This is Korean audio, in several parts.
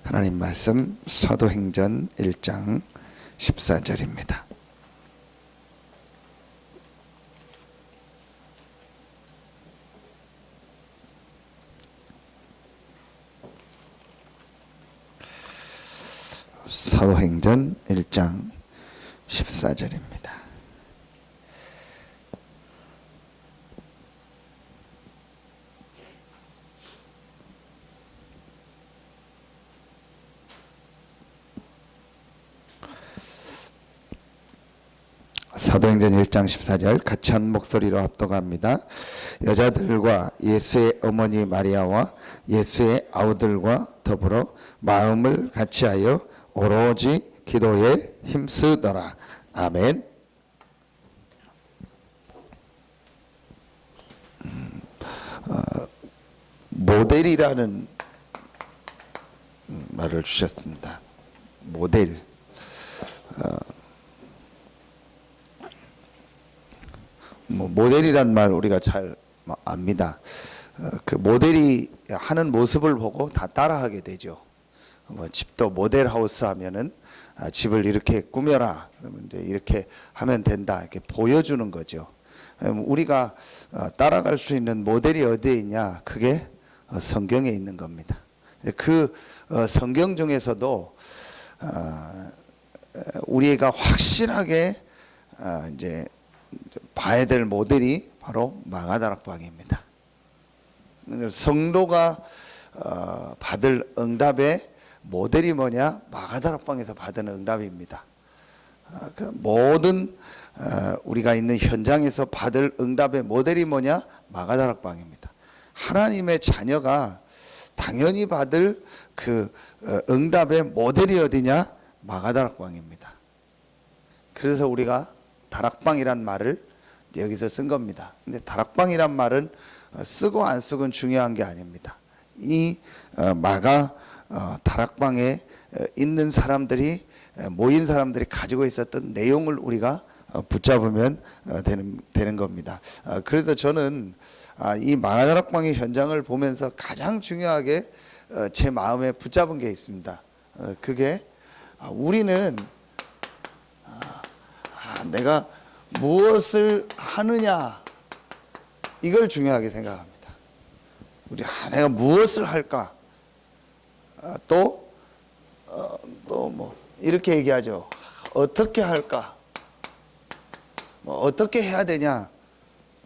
하나님 말씀 사도행전 1장 14절입니다. 사도행전 1장 14절입니다. 사도행전 1장 14절 같이 한 목소리로 합독합니다. 여자들과 예수의 어머니 마리아와 예수의 아우들과 더불어 마음을 같이하여 오로지 기도에 힘쓰더라. 아멘. 모델이라는 말을 주셨습니다. 모델. 모델이란 말 우리가 잘 압니다. 그 모델이 하는 모습을 보고 다 따라하게 되죠. 집도 모델하우스 하면은 집을 이렇게 꾸며라. 그러면 이제 이렇게 하면 된다. 이렇게 보여주는 거죠. 우리가 따라갈 수 있는 모델이 어디에 있냐? 그게 성경에 있는 겁니다. 그 성경 중에서도 우리가 확실하게 이제 봐야 될 모델이 바로 마가다락방입니다. 성도가 받을 응답의 모델이 뭐냐? 마가다락방에서 받은 응답입니다. 그 모든 우리가 있는 현장에서 받을 응답의 모델이 뭐냐? 마가다락방입니다. 하나님의 자녀가 당연히 받을 그 응답의 모델이 어디냐? 마가다락방입니다. 그래서 우리가 다락방이란 말을 여기서 쓴 겁니다. 근데 다락방이란 말은 쓰고 안 쓰고는 중요한 게 아닙니다. 이 마가 다락방에 있는 사람들이 모인 사람들이 가지고 있었던 내용을 우리가 붙잡으면 되는 겁니다. 그래서 저는 이 마가 다락방의 현장을 보면서 가장 중요하게 제 마음에 붙잡은 게 있습니다. 그게 우리는 내가 무엇을 하느냐 이걸 중요하게 생각합니다. 내가 무엇을 할까? 또 뭐 이렇게 얘기하죠. 어떻게 할까? 뭐 어떻게 해야 되냐?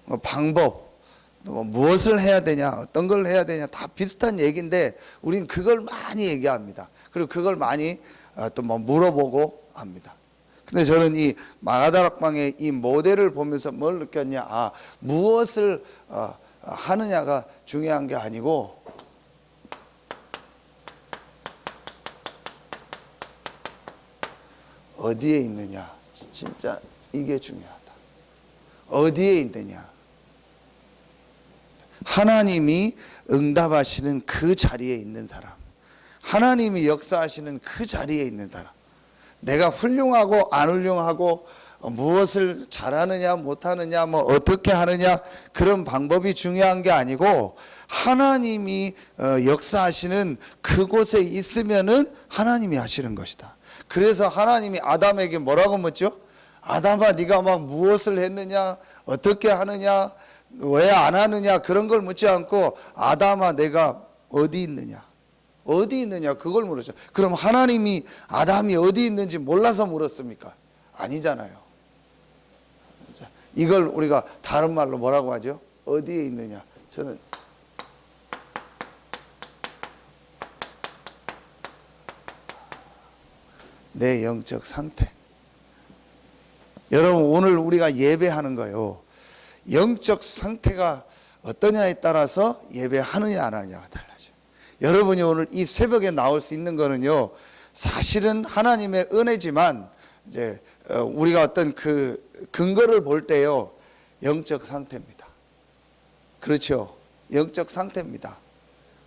뭐 방법, 뭐 무엇을 해야 되냐? 어떤 걸 해야 되냐? 다 비슷한 얘기인데 우리는 그걸 많이 얘기합니다. 그리고 그걸 많이 또 뭐 물어보고 합니다. 근데 저는 이 마가다락방의 이 모델을 보면서 뭘 느꼈냐? 무엇을 하느냐가 중요한 게 아니고 어디에 있느냐. 진짜 이게 중요하다. 어디에 있느냐. 하나님이 응답하시는 그 자리에 있는 사람, 하나님이 역사하시는 그 자리에 있는 사람, 내가 훌륭하고 안 훌륭하고 무엇을 잘하느냐 못하느냐 뭐 어떻게 하느냐 그런 방법이 중요한 게 아니고 하나님이 역사하시는 그곳에 있으면은 하나님이 하시는 것이다. 그래서 하나님이 아담에게 뭐라고 묻죠? 아담아 네가 막 무엇을 했느냐 어떻게 하느냐 왜 안 하느냐 그런 걸 묻지 않고 아담아 내가 어디 있느냐 어디 있느냐 그걸 물었죠. 그럼 하나님이 아담이 어디 있는지 몰라서 물었습니까? 아니잖아요. 이걸 우리가 다른 말로 뭐라고 하죠? 어디에 있느냐. 저는 내 영적 상태. 여러분 오늘 우리가 예배하는 거요. 영적 상태가 어떠냐에 따라서 예배하느냐 안 하느냐가 달라요. 여러분이 오늘 이 새벽에 나올 수 있는 거는요, 사실은 하나님의 은혜지만, 이제, 우리가 어떤 그 근거를 볼 때요, 영적 상태입니다. 그렇죠. 영적 상태입니다.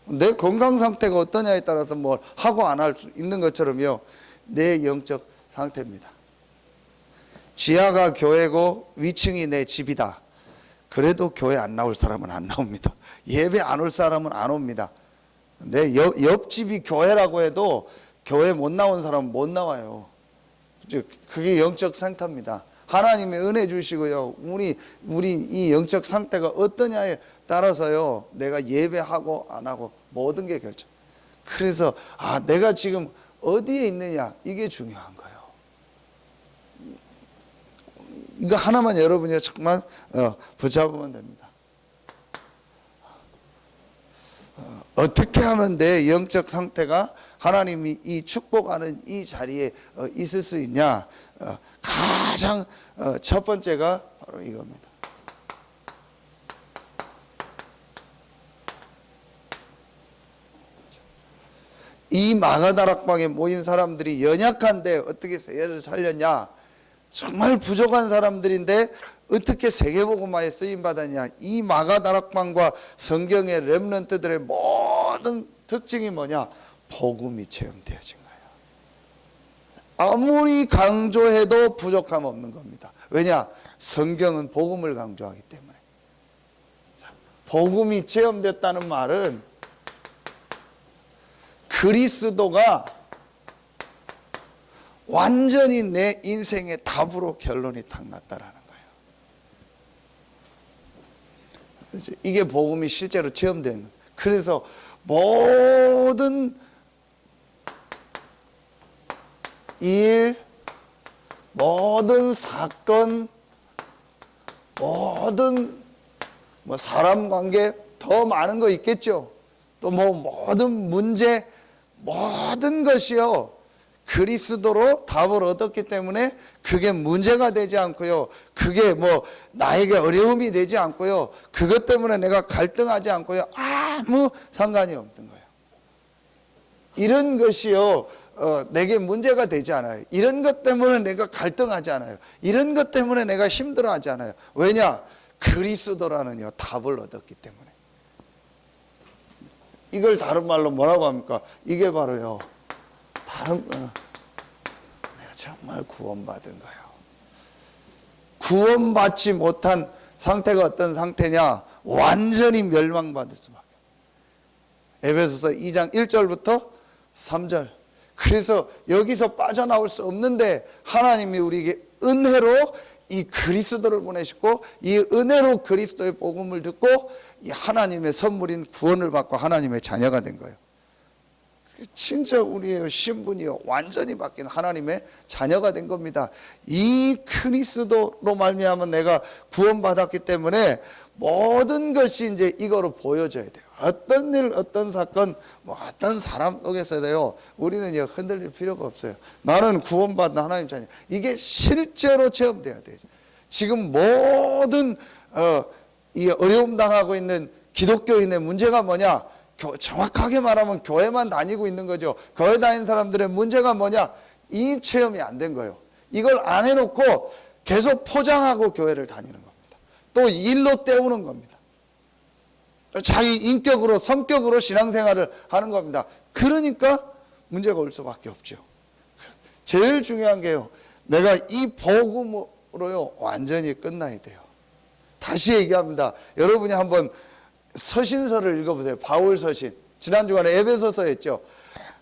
내 건강 상태가 어떠냐에 따라서 뭘 하고 안 할 수 있는 것처럼요, 내 영적 상태입니다. 지하가 교회고 위층이 내 집이다. 그래도 교회 안 나올 사람은 안 나옵니다. 예배 안 올 사람은 안 옵니다. 내 옆집이 교회라고 해도 교회 못 나온 사람은 못 나와요. 그게 영적 상태입니다. 하나님의 은혜 주시고요. 우리 이 영적 상태가 어떠냐에 따라서요. 내가 예배하고 안 하고 모든 게 결정. 그래서 내가 지금 어디에 있느냐 이게 중요한 거예요. 이거 하나만 여러분이 정말 붙잡으면 됩니다. 어떻게 하면 내 영적 상태가 하나님이 이 축복하는 이 자리에 있을 수 있냐? 가장 첫 번째가 바로 이겁니다. 이 마가다락방에 모인 사람들이 연약한데 어떻게 세계를 살렸냐? 정말 부족한 사람들인데 어떻게 세계복음화에 쓰임받았냐? 이 마가다락방과 성경의 렘넌트들의 모든 특징이 뭐냐? 복음이 체험되어진 거예요. 아무리 강조해도 부족함 없는 겁니다. 왜냐? 성경은 복음을 강조하기 때문에. 복음이 체험됐다는 말은 그리스도가 완전히 내 인생의 답으로 결론이 탁 났다라는 거예요. 이게 복음이 실제로 체험된. 그래서 모든 일, 모든 사건, 모든 사람 관계 더 많은 거 있겠죠. 또 모든 문제, 모든 것이요 그리스도로 답을 얻었기 때문에 그게 문제가 되지 않고요. 그게 나에게 어려움이 되지 않고요. 그것 때문에 내가 갈등하지 않고요. 아무 상관이 없는 거예요. 이런 것이요 내게 문제가 되지 않아요. 이런 것 때문에 내가 갈등하지 않아요. 이런 것 때문에 내가 힘들어하지 않아요. 왜냐? 그리스도라는 답을 얻었기 때문에. 이걸 다른 말로 뭐라고 합니까? 이게 바로요 내가 정말 구원받은 거예요. 구원받지 못한 상태가 어떤 상태냐? 완전히 멸망받을 수밖에. 에베소서 2장 1절부터 3절. 그래서 여기서 빠져나올 수 없는데 하나님이 우리에게 은혜로 이 그리스도를 보내셨고 이 은혜로 그리스도의 복음을 듣고 이 하나님의 선물인 구원을 받고 하나님의 자녀가 된 거예요. 진짜 우리의 신분이요 완전히 바뀐 하나님의 자녀가 된 겁니다. 이 그리스도로 말미암아 내가 구원받았기 때문에 모든 것이 이제 이거로 보여져야 돼요. 어떤 일, 어떤 사건, 어떤 사람 속에서도요 우리는 흔들릴 필요가 없어요. 나는 구원받은 하나님 자녀. 이게 실제로 체험돼야 돼요. 지금 모든 이 어려움 당하고 있는 기독교인의 문제가 뭐냐? 정확하게 말하면 교회만 다니고 있는 거죠. 교회 다니는 사람들의 문제가 뭐냐? 이 체험이 안 된 거예요. 이걸 안 해놓고 계속 포장하고 교회를 다니는 겁니다. 또 일로 때우는 겁니다. 자기 인격으로 성격으로 신앙생활을 하는 겁니다. 그러니까 문제가 올 수밖에 없죠. 제일 중요한 게요 내가 이 복음으로요 완전히 끝나야 돼요. 다시 얘기합니다. 여러분이 한번 서신서를 읽어보세요. 바울 서신. 지난 주간에 에베소서 했죠.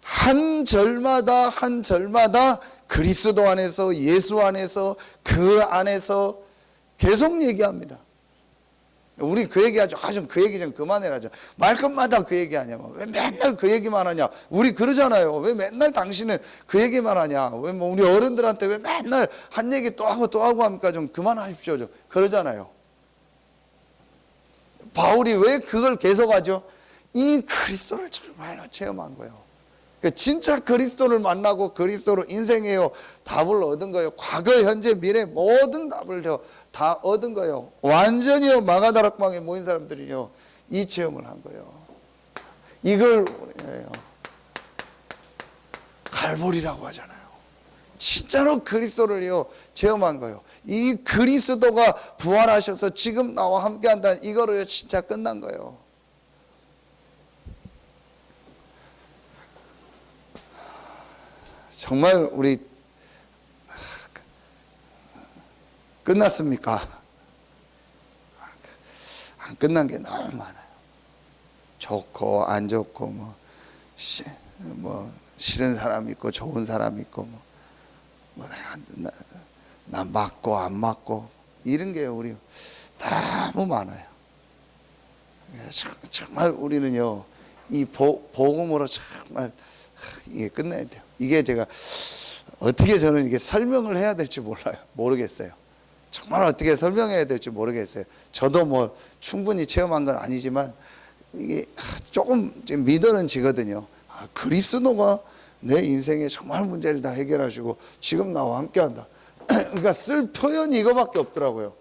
한 절마다 한 절마다 그리스도 안에서 예수 안에서 그 안에서 계속 얘기합니다. 우리 그 얘기하죠. 좀 그 얘기 좀 그만해라. 말끝마다 그 얘기하냐. 왜 맨날 그 얘기만 하냐. 우리 그러잖아요. 왜 맨날 당신은 그 얘기만 하냐. 왜 우리 어른들한테 왜 맨날 한 얘기 또 하고 합니까? 좀 그만하십시오. 그러잖아요. 바울이 왜 그걸 계속하죠? 이 그리스도를 정말 체험한 거예요. 진짜 그리스도를 만나고 그리스도로 인생에요 답을 얻은 거예요. 과거, 현재, 미래 모든 답을 다 얻은 거예요. 완전히요 마가다락방에 모인 사람들이요 이 체험을 한 거예요. 이걸 갈보리라고 하잖아요. 진짜로 그리스도를요 체험한 거예요. 이 그리스도가 부활하셔서 지금 나와 함께한다는 이거로요 진짜 끝난 거예요. 정말 우리 끝났습니까? 안 끝난 게 너무 많아요. 좋고 안 좋고 뭐 싫은 사람 있고 좋은 사람 있고 뭐 내가 나 맞고 안 맞고 이런 게 우리 너무 많아요. 정말 우리는요 이 복음으로 정말 이게 끝내야 돼요. 이게 제가 어떻게 저는 이게 설명을 해야 될지 모르겠어요. 정말 어떻게 설명해야 될지 모르겠어요. 저도 뭐 충분히 체험한 건 아니지만 이게 조금 믿어는 지거든요. 그리스도가 내 인생에 정말 문제를 다 해결하시고 지금 나와 함께한다. 그러니까 쓸 표현이 이거밖에 없더라고요.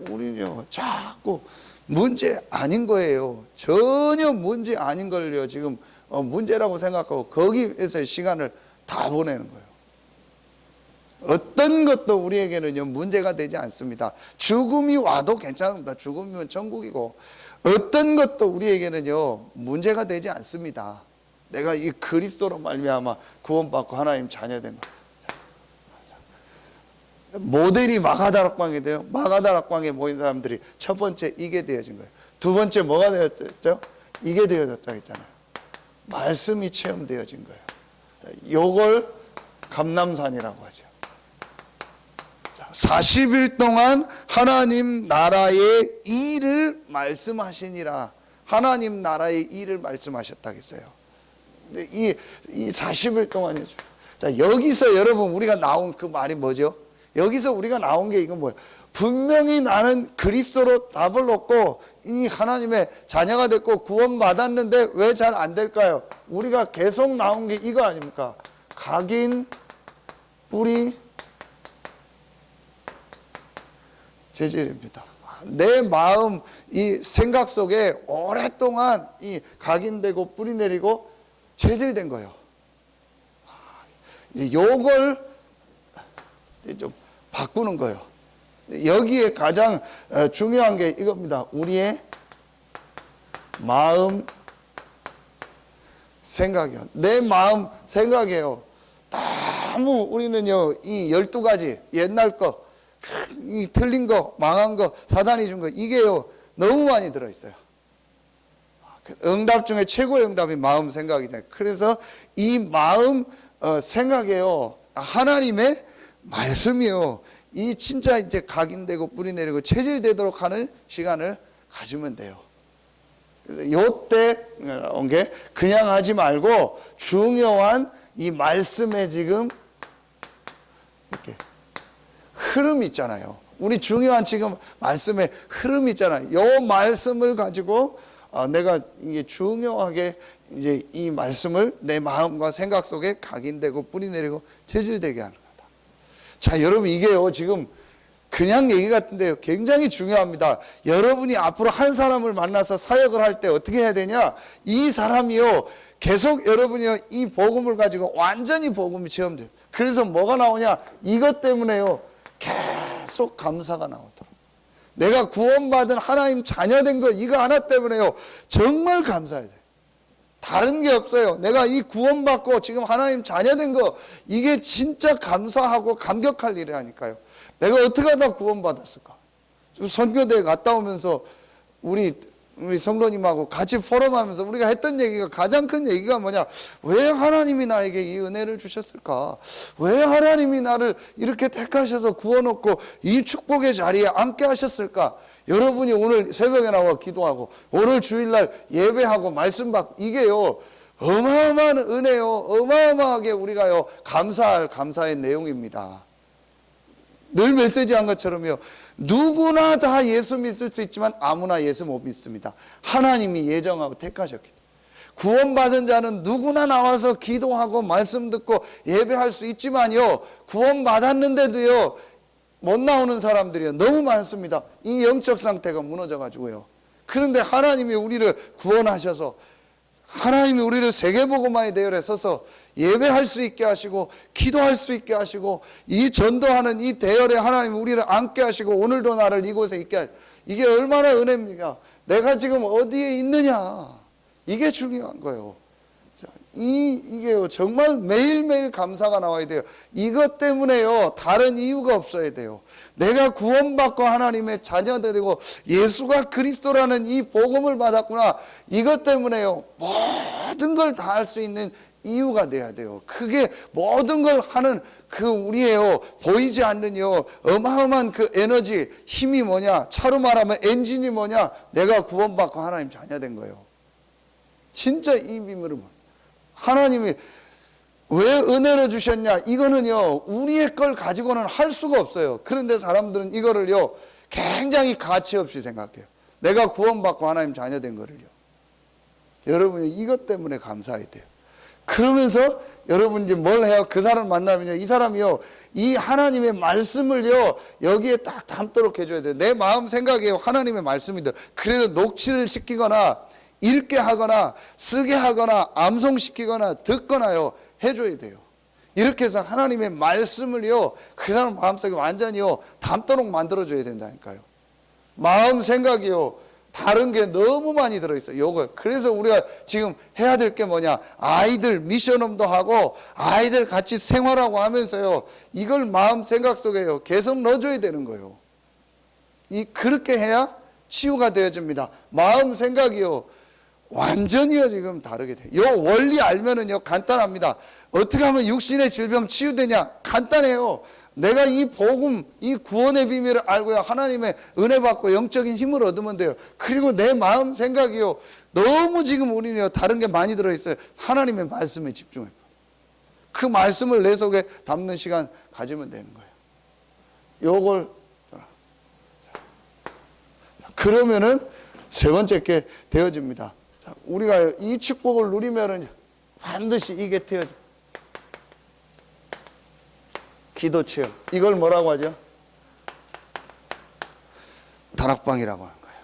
우리는요 자꾸 문제 아닌 거예요. 전혀 문제 아닌 걸요 지금 문제라고 생각하고 거기에서 시간을 다 보내는 거예요. 어떤 것도 우리에게는요 문제가 되지 않습니다. 죽음이 와도 괜찮습니다. 죽음이면 천국이고 어떤 것도 우리에게는요 문제가 되지 않습니다. 내가 이 그리스도로 말미암아 구원받고 하나님 자녀된 거. 모델이 마가다락방이 돼요. 마가다락방에 모인 사람들이 첫 번째 이게 되어진 거예요. 두 번째 뭐가 되었죠? 이게 되어졌다 했잖아요. 말씀이 체험되어진 거예요. 요걸 감람산이라고 하죠. 40일 동안 하나님 나라의 일을 말씀하시니라. 하나님 나라의 일을 말씀하셨다 했어요. 근데 이 40일 동안이죠. 자, 여기서 여러분 우리가 나온 그 말이 뭐죠? 여기서 우리가 나온 게 이건 뭐예요? 분명히 나는 그리스도로 답을 얻고 이 하나님의 자녀가 됐고 구원받았는데 왜 잘 안 될까요? 우리가 계속 나온 게 이거 아닙니까? 각인, 뿌리, 재질입니다. 내 마음, 이 생각 속에 오랫동안 이 각인되고 뿌리 내리고 재질된 거예요. 요걸 좀 바꾸는 거예요. 여기에 가장 중요한 게 이겁니다. 우리의 마음, 생각이요. 내 마음, 생각이에요. 너무 우리는요, 이 12가지 옛날 거, 이 틀린 거, 망한 거, 사단이 준 거, 이게요, 너무 많이 들어있어요. 응답 중에 최고의 응답이 마음, 생각이다. 그래서 이 마음, 생각이에요. 하나님의 말씀이요. 이 진짜 이제 각인되고 뿌리 내리고 체질되도록 하는 시간을 가지면 돼요. 그래서 요때 온 게 그냥 하지 말고 중요한 이 말씀에 지금 이렇게 흐름이 있잖아요. 우리 중요한 지금 말씀에 흐름이 있잖아요. 요 말씀을 가지고 내가 이게 중요하게 이제 이 말씀을 내 마음과 생각 속에 각인되고 뿌리 내리고 체질되게 하는 거다. 자, 여러분 이게요 지금 그냥 얘기 같은데요 굉장히 중요합니다. 여러분이 앞으로 한 사람을 만나서 사역을 할 때 어떻게 해야 되냐? 이 사람이요 계속 여러분이요 이 복음을 가지고 완전히 복음이 체험돼요. 그래서 뭐가 나오냐? 이것 때문에요 계속 감사가 나오더라고요. 내가 구원받은 하나님 자녀된 거 이거 하나 때문에요 정말 감사해야 돼요. 다른 게 없어요. 내가 이 구원받고 지금 하나님 자녀된 거 이게 진짜 감사하고 감격할 일이라니까요. 내가 어떻게 하다 구원받았을까? 선교대에 갔다 오면서 우리 성도님하고 같이 포럼하면서 우리가 했던 얘기가 가장 큰 얘기가 뭐냐? 왜 하나님이 나에게 이 은혜를 주셨을까? 왜 하나님이 나를 이렇게 택하셔서 구원 얻고 이 축복의 자리에 앉게 하셨을까? 여러분이 오늘 새벽에 나와 기도하고 오늘 주일날 예배하고 말씀 받고 이게요 어마어마한 은혜요 어마어마하게 우리가요 감사할 감사의 내용입니다. 늘 메시지한 것처럼요 누구나 다 예수 믿을 수 있지만 아무나 예수 못 믿습니다. 하나님이 예정하고 택하셨기 때문에 구원받은 자는 누구나 나와서 기도하고 말씀 듣고 예배할 수 있지만요 구원받았는데도요 못 나오는 사람들이요 너무 많습니다. 이 영적 상태가 무너져 가지고요. 그런데 하나님이 우리를 구원하셔서 하나님이 우리를 세계복음화의 대열에 서서 예배할 수 있게 하시고 기도할 수 있게 하시고 이 전도하는 이 대열에 하나님이 우리를 앉게 하시고 오늘도 나를 이곳에 있게 하시고 이게 얼마나 은혜입니까? 내가 지금 어디에 있느냐 이게 중요한 거예요. 이게요, 정말 매일매일 감사가 나와야 돼요. 이것 때문에요, 다른 이유가 없어야 돼요. 내가 구원받고 하나님의 자녀가 되고 예수가 그리스도라는 이 복음을 받았구나. 이것 때문에요, 모든 걸 다 할 수 있는 이유가 돼야 돼요. 그게 모든 걸 하는 그 우리의 보이지 않는 어마어마한 그 에너지, 힘이 뭐냐? 차로 말하면 엔진이 뭐냐? 내가 구원받고 하나님 자녀 된 거예요. 진짜 이 비밀은 하나님이 왜 은혜로 주셨냐? 이거는요, 우리의 걸 가지고는 할 수가 없어요. 그런데 사람들은 이거를요, 굉장히 가치 없이 생각해요. 내가 구원받고 하나님 자녀 된 거를요. 여러분이 이것 때문에 감사해야 돼요. 그러면서 여러분 이제 뭘 해요? 그 사람 만나면요, 이 사람이요, 이 하나님의 말씀을요, 여기에 딱 담도록 해줘야 돼요. 내 마음 생각이에요, 하나님의 말씀이다. 그래도 녹취를 시키거나 읽게 하거나 쓰게 하거나 암송시키거나 듣거나요, 해줘야 돼요. 이렇게 해서 하나님의 말씀을요, 그 사람 마음속에 완전히요, 담도록 만들어줘야 된다니까요. 마음 생각이요, 다른 게 너무 많이 들어있어요. 요거. 그래서 우리가 지금 해야 될 게 뭐냐? 아이들 미션홈도 하고 아이들 같이 생활하고 하면서요, 이걸 마음 생각 속에요, 계속 넣어줘야 되는 거예요. 그렇게 해야 치유가 되어집니다. 마음 생각이요, 완전히요, 지금 다르게 돼요. 요 원리 알면은요, 간단합니다. 어떻게 하면 육신의 질병 치유되냐? 간단해요. 내가 이 복음, 이 구원의 비밀을 알고요, 하나님의 은혜 받고 영적인 힘을 얻으면 돼요. 그리고 내 마음 생각이요, 너무 지금 우리는요, 다른 게 많이 들어있어요. 하나님의 말씀에 집중해요. 그 말씀을 내 속에 담는 시간 가지면 되는 거예요. 요걸 그러면은 세 번째 게 되어집니다. 우리가 이 축복을 누리면은 반드시 이게 되어져. 기도 체험. 이걸 뭐라고 하죠? 다락방이라고 하는 거예요.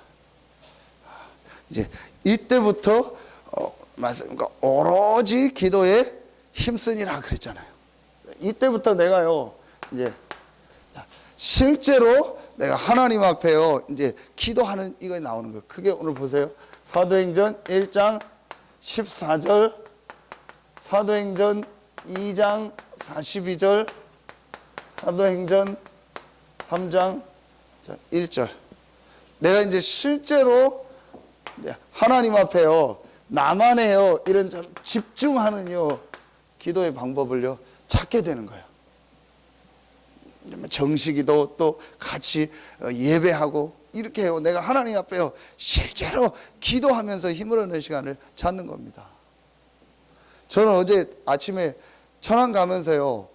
이제 이때부터 그러니까 오로지 기도에 힘쓰니라 그랬잖아요. 이때부터 내가요, 이제 실제로 내가 하나님 앞에요, 이제 기도하는 이거 나오는 거예요. 그게 오늘 보세요. 사도행전 1장 14절, 사도행전 2장 42절, 사도행전 3장 1절. 내가 이제 실제로 하나님 앞에요, 나만의요, 이런 집중하는요, 기도의 방법을요, 찾게 되는 거예요. 정식기도 또 같이 예배하고 이렇게 해요. 내가 하나님 앞에요, 실제로 기도하면서 힘을 얻는 시간을 찾는 겁니다. 저는 어제 아침에 천안 가면서요,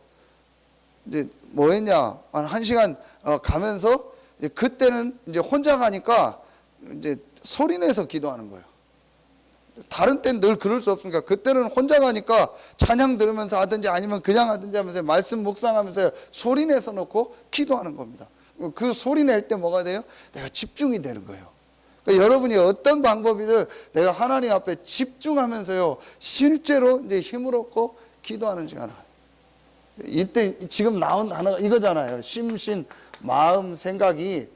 이제 뭐 했냐, 한 1시간 가면서 그때는 이제 혼자 가니까 이제 소리 내서 기도하는 거예요. 다른 때는 늘 그럴 수 없으니까 그때는 혼자 가니까 찬양 들으면서 하든지 아니면 그냥 하든지 하면서 말씀 묵상하면서 소리 내서 놓고 기도하는 겁니다. 그 소리 낼 때 뭐가 돼요? 내가 집중이 되는 거예요. 그러니까 여러분이 어떤 방법이든 내가 하나님 앞에 집중하면서요, 실제로 이제 힘을 얻고 기도하는 시간을. 이때 지금 나온 단어가 이거잖아요. 심신, 마음, 생각이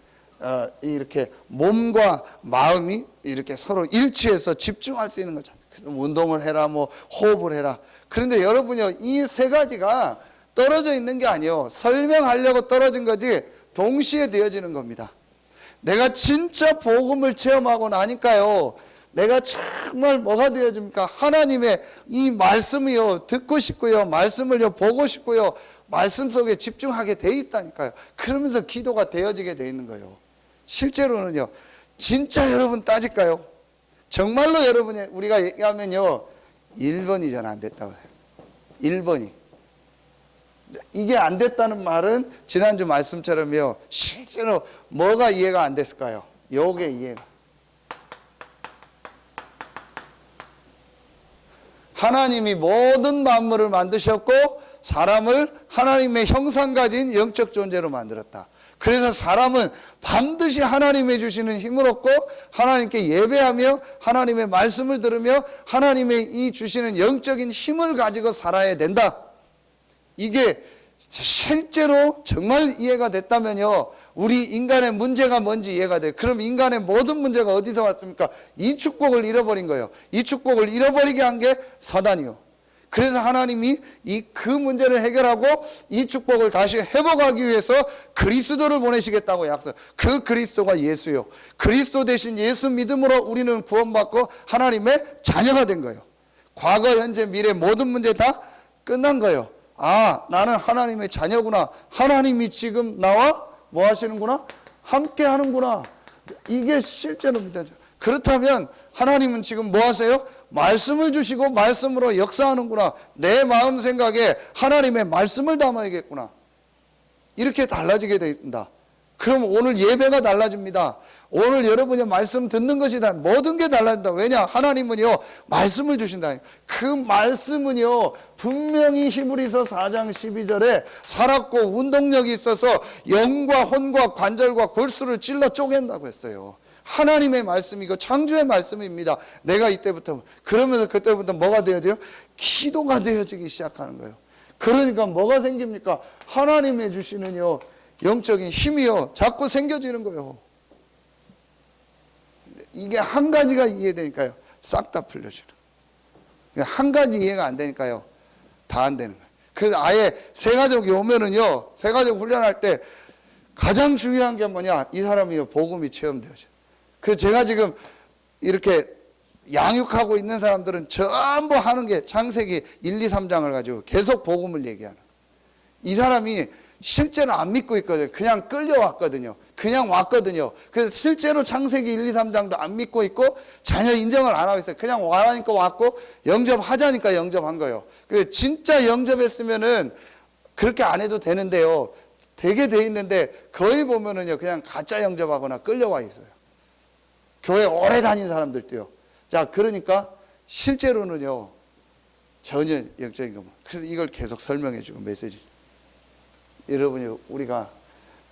이렇게 몸과 마음이 이렇게 서로 일치해서 집중할 수 있는 거잖아요. 운동을 해라, 뭐 호흡을 해라. 그런데 여러분요, 이 세 가지가 떨어져 있는 게 아니에요. 설명하려고 떨어진 거지 동시에 되어지는 겁니다. 내가 진짜 복음을 체험하고 나니까요, 내가 정말 뭐가 되어집니까? 하나님의 이 말씀이요, 듣고 싶고요, 말씀을요, 보고 싶고요, 말씀 속에 집중하게 돼 있다니까요. 그러면서 기도가 되어지게 돼 있는 거예요. 실제로는요, 진짜 여러분 따질까요? 정말로 여러분이 우리가 얘기하면요, 1번이 전 안 됐다고 해요. 1번이. 이게 안 됐다는 말은 지난주 말씀처럼요, 실제로 뭐가 이해가 안 됐을까요? 요게 이해가. 하나님이 모든 만물을 만드셨고 사람을 하나님의 형상 가진 영적 존재로 만들었다. 그래서 사람은 반드시 하나님이 주시는 힘을 얻고 하나님께 예배하며 하나님의 말씀을 들으며 하나님의 이 주시는 영적인 힘을 가지고 살아야 된다. 이게 실제로 정말 이해가 됐다면요, 우리 인간의 문제가 뭔지 이해가 돼요. 그럼 인간의 모든 문제가 어디서 왔습니까? 이 축복을 잃어버린 거예요. 이 축복을 잃어버리게 한 게 사단이요. 그래서 하나님이 그 문제를 해결하고 이 축복을 다시 회복하기 위해서 그리스도를 보내시겠다고 약속. 그 그리스도가 예수요. 그리스도 대신 예수 믿음으로 우리는 구원받고 하나님의 자녀가 된 거예요. 과거, 현재, 미래 모든 문제 다 끝난 거예요. 아, 나는 하나님의 자녀구나. 하나님이 지금 나와 뭐 하시는구나? 함께 하는구나. 이게 실제로 믿어져요. 그렇다면 하나님은 지금 뭐 하세요? 말씀을 주시고 말씀으로 역사하는구나. 내 마음 생각에 하나님의 말씀을 담아야겠구나. 이렇게 달라지게 된다. 그럼 오늘 예배가 달라집니다. 오늘 여러분이 말씀 듣는 것이 다 모든 게 달라진다. 왜냐? 하나님은요 말씀을 주신다. 그 말씀은요 분명히 히브리서 4장 12절에 살았고 운동력이 있어서 영과 혼과 관절과 골수를 찔러 쪼갠다고 했어요. 하나님의 말씀이고 창조의 말씀입니다. 내가 이때부터 그러면서 그때부터 뭐가 되어져요? 기도가 되어지기 시작하는 거예요. 그러니까 뭐가 생깁니까? 하나님이 주시는요 영적인 힘이요 자꾸 생겨지는 거예요. 이게 한 가지가 이해되니까요 싹 다 풀려지는 거예요. 한 가지 이해가 안 되니까요 다 안 되는 거예요. 그래서 아예 세 가족이 오면은요 세 가족 훈련할 때 가장 중요한 게 뭐냐? 이 사람이 복음이 체험되어져요. 그래서 제가 지금 이렇게 양육하고 있는 사람들은 전부 하는 게 창세기 1, 2, 3장을 가지고 계속 복음을 얘기하는 거예요. 이 사람이 실제로 안 믿고 있거든요. 그냥 끌려왔거든요. 그냥 왔거든요. 그래서 실제로 창세기 1, 2, 3장도 안 믿고 있고 자녀 인정을 안 하고 있어요. 그냥 와라니까 왔고 영접하자니까 영접한 거예요. 그래서 진짜 영접했으면은 그렇게 안 해도 되는데요. 되게 돼 있는데 거의 보면은요 그냥 가짜 영접하거나 끌려와 있어요. 교회 오래 다닌 사람들도요. 자, 그러니까 실제로는요 전혀 영적인 것만. 그래서 이걸 계속 설명해 주고 메시지. 여러분이 우리가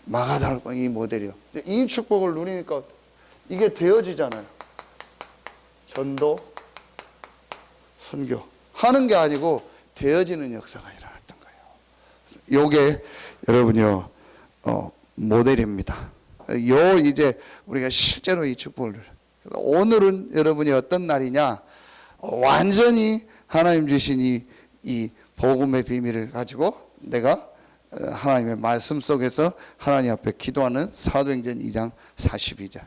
마가다락방 이 모델이요. 이 축복을 누리니까 이게 되어지잖아요. 전도, 선교 하는 게 아니고 되어지는 역사가 일어났던 거예요. 요게 여러분이요 모델입니다. 요 이제 우리가 실제로 이 축복을 오늘은 여러분이 어떤 날이냐? 완전히 하나님 주신 이 복음의 비밀을 가지고 내가 하나님의 말씀 속에서 하나님 앞에 기도하는 사도행전 2장 42절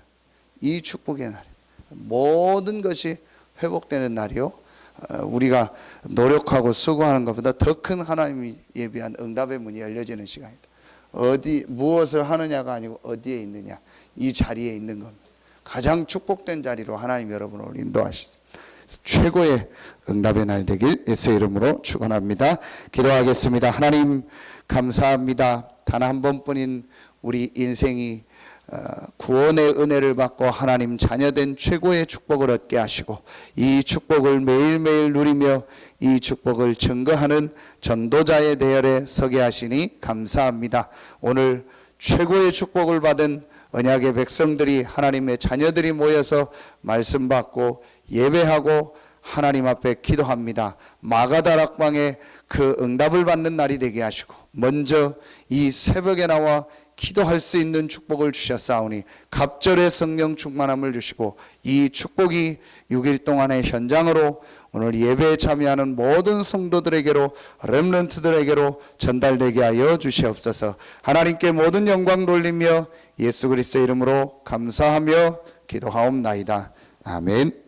이 축복의 날 모든 것이 회복되는 날이요 우리가 노력하고 수고하는 것보다 더 큰 하나님이 예비한 응답의 문이 열려지는 시간이다. 무엇을 하느냐가 아니고 어디에 있느냐 이 자리에 있는 겁니다. 가장 축복된 자리로 하나님 여러분을 인도하시습니다. 최고의 응답의 날 되길 예수의 이름으로 축원합니다. 기도하겠습니다. 하나님 감사합니다. 단 한 번뿐인 우리 인생이 구원의 은혜를 받고 하나님 자녀된 최고의 축복을 얻게 하시고 이 축복을 매일매일 누리며 이 축복을 증거하는 전도자의 대열에 서게 하시니 감사합니다. 오늘 최고의 축복을 받은 언약의 백성들이 하나님의 자녀들이 모여서 말씀 받고 예배하고 하나님 앞에 기도합니다. 마가다락방에 그 응답을 받는 날이 되게 하시고 먼저 이 새벽에 나와 기도할 수 있는 축복을 주셨사오니 갑절의 성령 충만함을 주시고 이 축복이 6일 동안의 현장으로 오늘 예배에 참여하는 모든 성도들에게로 렘넌트들에게로 전달되게 하여 주시옵소서. 하나님께 모든 영광 돌리며 예수 그리스도의 이름으로 감사하며 기도하옵나이다. 아멘.